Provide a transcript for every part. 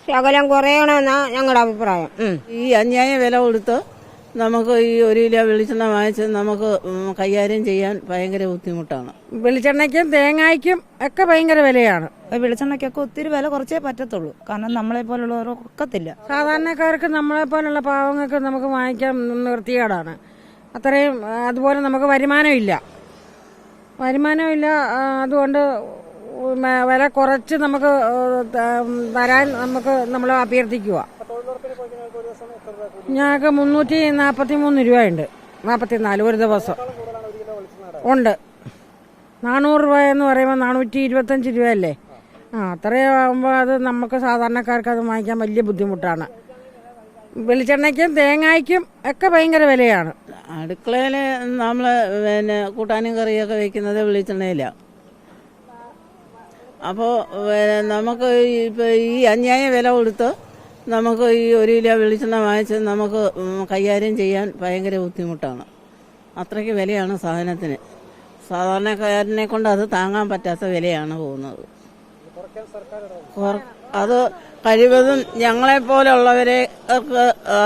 ശകലം കുറയണമെന്നാ ഞങ്ങളുടെ അഭിപ്രായം. ഈ അന്യായ വില കൊടുത്ത് നമുക്ക് ഈ 1 കിലോ വെളിച്ചെണ്ണ വാങ്ങിച്ച് നമുക്ക് കൈകാര്യം ചെയ്യാൻ ഭയങ്കര ബുദ്ധിമുട്ടാണ്. വെളിച്ചെണ്ണയ്ക്കും തേങ്ങയ്ക്കും ഒക്കെ ഭയങ്കര വിലയാണ്. വെളിച്ചെണ്ണയ്ക്കൊക്കെ ഒത്തിരി വില കുറച്ചേ പറ്റത്തുള്ളൂ. കാരണം നമ്മളെ പോലുള്ളവർ ഒക്കത്തില്ല. സാധാരണക്കാർക്ക് നമ്മളെ പോലുള്ള പാവങ്ങൾക്ക് നമുക്ക് വാങ്ങിക്കാൻ നിർത്തിയേടാണ്. അത്രയും അതുപോലെ നമുക്ക് വരുമാനമില്ല. അതുകൊണ്ട് വില കുറച്ച് നമുക്ക് തരാൻ നമ്മൾ അഭ്യർത്ഥിക്കുക. ഞങ്ങൾക്ക് 343 രൂപയുണ്ട്. 44 ഒരു ദിവസം ഉണ്ട്. 400 രൂപ എന്ന് പറയുമ്പോൾ 425 രൂപയല്ലേ? അത്രയാകുമ്പോൾ അത് നമുക്ക് സാധാരണക്കാർക്ക് അത് വാങ്ങിക്കാൻ വലിയ ബുദ്ധിമുട്ടാണ്. വെളിച്ചെണ്ണയ്ക്കും തേങ്ങയ്ക്കും ഒക്കെ ഭയങ്കര വിലയാണ്. അടുക്കളയിൽ നമ്മൾ കൂട്ടാനും കറിയൊക്കെ വെക്കുന്നത് വെളിച്ചെണ്ണയിലാണ്. അപ്പോൾ നമുക്ക് ഇപ്പോൾ ഈ അന്യായ വില കൊടുത്ത് നമുക്ക് ഈ 1 കിലോ വെളിച്ചെണ്ണ വാങ്ങിച്ച് നമുക്ക് കൈകാര്യം ചെയ്യാൻ ഭയങ്കര ബുദ്ധിമുട്ടാണ്. അത്രയ്ക്ക് വിലയാണ് സാധനത്തിന്. സാധാരണക്കാരനെ കൊണ്ട് അത് താങ്ങാൻ പറ്റാത്ത വിലയാണ് പോകുന്നത്. അത് കഴിവതും ഞങ്ങളെപ്പോലുള്ളവരെ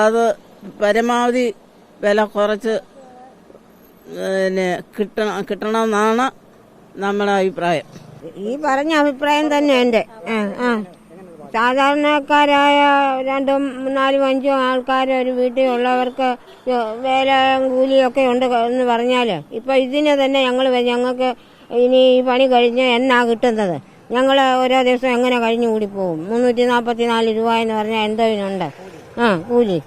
അത് പരമാവധി വില കുറച്ച് കിട്ടണമെന്നാണ് നമ്മുടെ അഭിപ്രായം. ഈ പറഞ്ഞ അഭിപ്രായം തന്നെ എൻ്റെ. സാധാരണക്കാരായ 2, 4, 5 ആൾക്കാർ ഒരു വീട്ടിലുള്ളവർക്ക് വേലയും കൂലിയൊക്കെ ഉണ്ട് എന്ന് പറഞ്ഞാൽ ഇപ്പൊ ഇതിന് തന്നെ ഞങ്ങൾക്ക് ഇനി ഈ പണി കഴിഞ്ഞ് എന്നാ കിട്ടുന്നത്? ഞങ്ങൾ ഓരോ ദിവസം എങ്ങനെ കഴിഞ്ഞു കൂടി പോകും? 344 രൂപ എന്ന് പറഞ്ഞാൽ എന്തോ ഇതിനുണ്ട് കൂലി.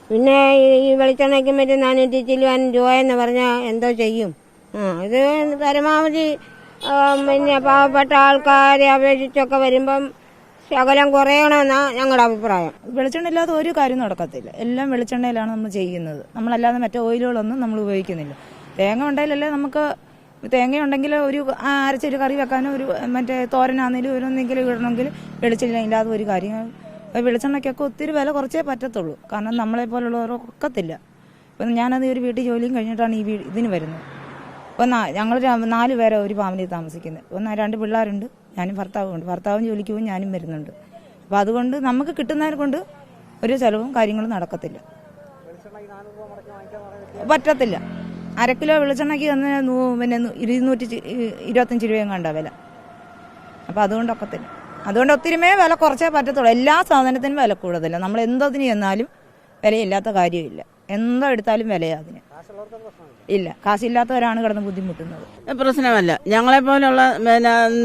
പിന്നെ ഈ വെളിച്ചെണ്ണയ്ക്കും മറ്റും 400 ചില്ലുവാനും രൂപ എന്ന് പറഞ്ഞാൽ എന്തോ ചെയ്യും? ഇത് പരമാവധി പിന്നെ പാവപ്പെട്ട ആൾക്കാരെ അപേക്ഷിച്ചൊക്കെ വരുമ്പം ശകലം കുറയണമെന്നാ ഞങ്ങളുടെ അഭിപ്രായം. വെളിച്ചെണ്ണ ഇല്ലാതെ ഒരു കാര്യം നടക്കത്തില്ല. എല്ലാം വെളിച്ചെണ്ണയിലാണ് നമ്മൾ ചെയ്യുന്നത്. നമ്മളല്ലാതെ മറ്റേ ഓയിലുകളൊന്നും നമ്മൾ ഉപയോഗിക്കുന്നില്ല. തേങ്ങ ഉണ്ടെങ്കിലല്ലേ നമുക്ക് തേങ്ങയുണ്ടെങ്കിൽ ഒരു അരച്ചൊരു കറി വെക്കാനും ഒരു മറ്റേ തോരനാണെങ്കിലും ഒരു എന്തെങ്കിലും ഇടണമെങ്കിൽ വെളിച്ചെണ്ണ ഇല്ലാതെ ഒരു കാര്യം. വെളിച്ചെണ്ണയ്ക്കൊക്കെ ഒത്തിരി വില കുറച്ചേ പറ്റത്തുള്ളൂ. കാരണം നമ്മളെ പോലുള്ളവർ ഒക്കത്തില്ല. ഇപ്പം ഞാനത് ഒരു വീട്ടിൽ ജോലിയും കഴിഞ്ഞിട്ടാണ് ഇതിന് വരുന്നത്. ഞങ്ങൾ 4 പേരെ ഒരു ഫാമിലി താമസിക്കുന്നത്. 2 പിള്ളേരുണ്ട്, ഞാനും ഭർത്താവുമുണ്ട്. ഭർത്താവും ജോലിക്ക് പോയി ഞാനും വരുന്നുണ്ട്. അപ്പം അതുകൊണ്ട് നമുക്ക് കിട്ടുന്നതിനെ കൊണ്ട് ഒരു ചിലവും കാര്യങ്ങളും നടക്കത്തില്ല. പറ്റത്തില്ല. 1/2 കിലോ വെളിച്ചെണ്ണയ്ക്ക് പിന്നെ 225 രൂപയും കണ്ട വില. അപ്പം അതുകൊണ്ടൊക്കത്തില്ല. അതുകൊണ്ട് ഒത്തിരിമേ വില കുറച്ചേ പറ്റത്തുള്ളൂ. എല്ലാ സാധനത്തിനും വില കൂടുതല. നമ്മൾ എന്തോതിന് ചെന്നാലും വിലയില്ലാത്ത കാര്യമില്ല. എന്തോ എടുത്താലും വിലയാ അതിന്. ഇല്ല, കാശില്ലാത്തവരാണ് കിടന്ന് ബുദ്ധിമുട്ടുന്നത്. പ്രശ്നമല്ല. ഞങ്ങളെപ്പോലുള്ള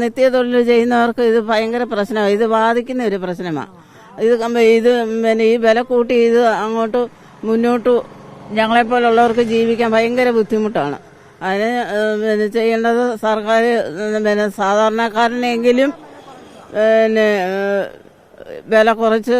നിത്യതൊഴിൽ ചെയ്യുന്നവർക്ക് ഇത് ഭയങ്കര പ്രശ്നമാണ്. ഇത് ബാധിക്കുന്ന ഒരു പ്രശ്നമാണ്. ഇത് ഈ വില കൂട്ടി ഇത് അങ്ങോട്ട് മുന്നോട്ട് ഞങ്ങളെപ്പോലുള്ളവർക്ക് ജീവിക്കാൻ ഭയങ്കര ബുദ്ധിമുട്ടാണ്. അതിന് ചെയ്യേണ്ടത് സർക്കാർ സാധാരണക്കാരനെങ്കിലും വില കുറച്ച്